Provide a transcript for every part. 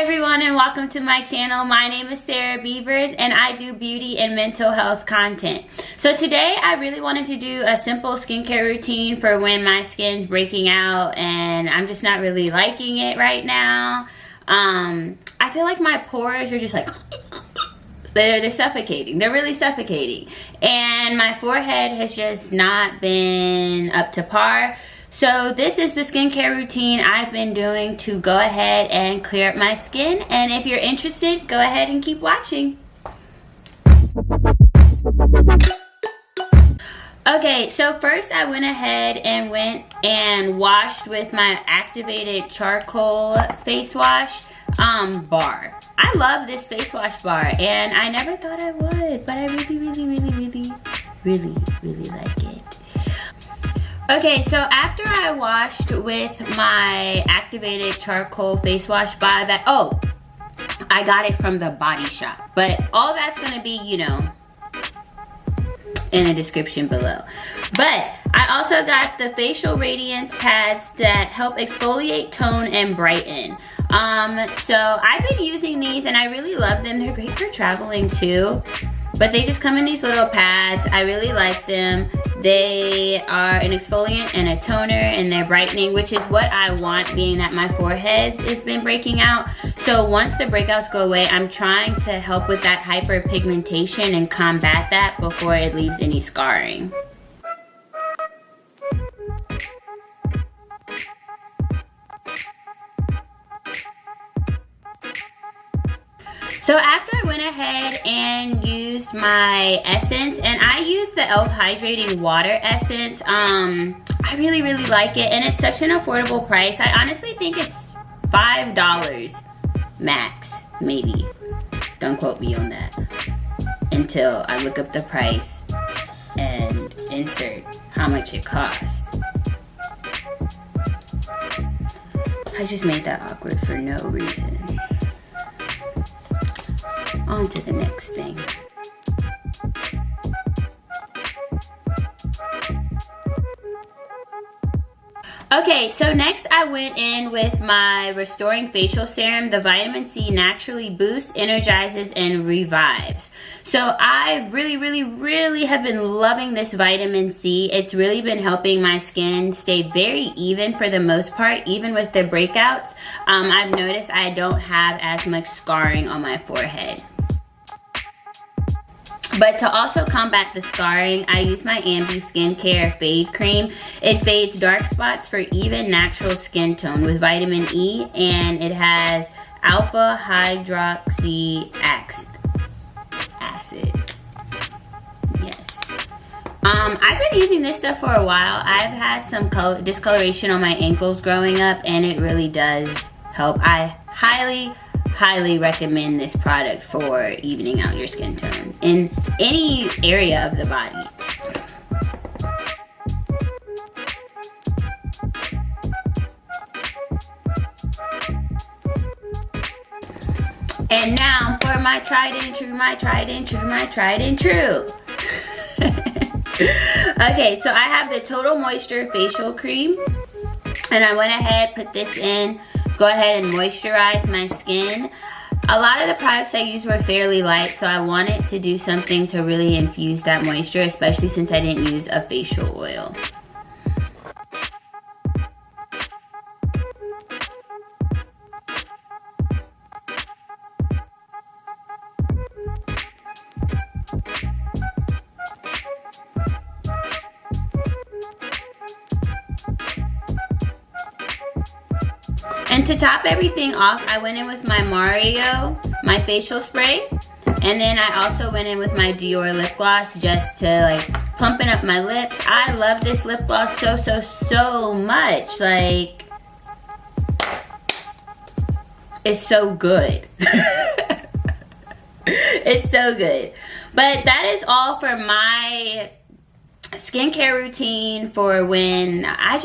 everyone, and welcome to my channel. My name is Sarah Beavers and I do beauty and mental health content. So today I really wanted to do a simple skincare routine for when my skin's breaking out and I'm just not really liking it right now. I feel like my pores are just like they're suffocating. They're really suffocating. And my forehead has just not been up to par. So this is the skincare routine I've been doing to go ahead and clear up my skin. And if you're interested, go ahead and keep watching. Okay, so first I went ahead and washed with my activated charcoal face wash bar. I love this face wash bar and I never thought I would, but I really like it. Okay, so after I washed with my activated charcoal face wash bar I got it from the Body Shop, but all that's gonna be, you know, in the description below. But I also got the facial Radiance pads that help exfoliate, tone, and brighten. So I've been using these and I really love them. They're great for traveling too. But they just come in these little pads. I really like them. They are an exfoliant and a toner and they're brightening, which is what I want, being that my forehead has been breaking out. So once the breakouts go away, I'm trying to help with that hyperpigmentation and combat that before it leaves any scarring. So after I went ahead and used my essence, and I used the e.l.f. Hydrating Water Essence, I really like it, and it's such an affordable price. I honestly think it's $5 max, maybe. Don't quote me on that until I look up the price and insert how much it costs. I just made that awkward for no reason. On to the next thing. Okay, so next I went in with my Restoring Facial Serum. The vitamin C naturally boosts, energizes, and revives. So I really have been loving this vitamin C. It's really been helping my skin stay very even for the most part, even with the breakouts. I've noticed I don't have as much scarring on my forehead. But to also combat the scarring, I use my Ambi Skincare Fade Cream. It fades dark spots for even natural skin tone with vitamin E, and it has alpha hydroxy acid. Yes. I've been using this stuff for a while. I've had some discoloration on my ankles growing up, and it really does help. I highly recommend this product for evening out your skin tone in any area of the body. And now for my tried and true. Okay, so I have the Total Moisture Facial Cream, and I went ahead, put this in. Go ahead and moisturize my skin. A lot of the products I used were fairly light, so I wanted to do something to really infuse that moisture, especially since I didn't use a facial oil. And to top everything off, I went in with my my facial spray. And then I also went in with my Dior lip gloss just to like plumpen up my lips. I love this lip gloss so much. Like, it's so good. It's so good. But that is all for my skincare routine for when I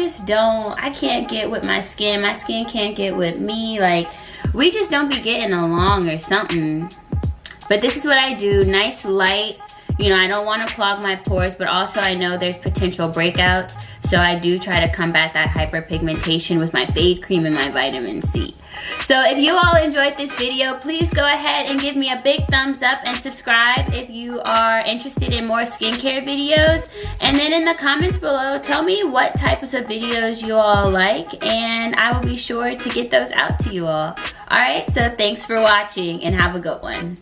can't get with my skin can't get with me, like we just don't be getting along or something. But this is what I do, nice light, you know, I don't want to clog my pores, but also I know there's potential breakouts, So I do try to combat that hyperpigmentation with my fade cream and my vitamin C. So if you all enjoyed this video, please go ahead and give me a big thumbs up and subscribe if you are interested in more skincare videos. And then in the comments below, tell me what types of videos you all like, and I will be sure to get those out to you all. Alright, so thanks for watching and have a good one.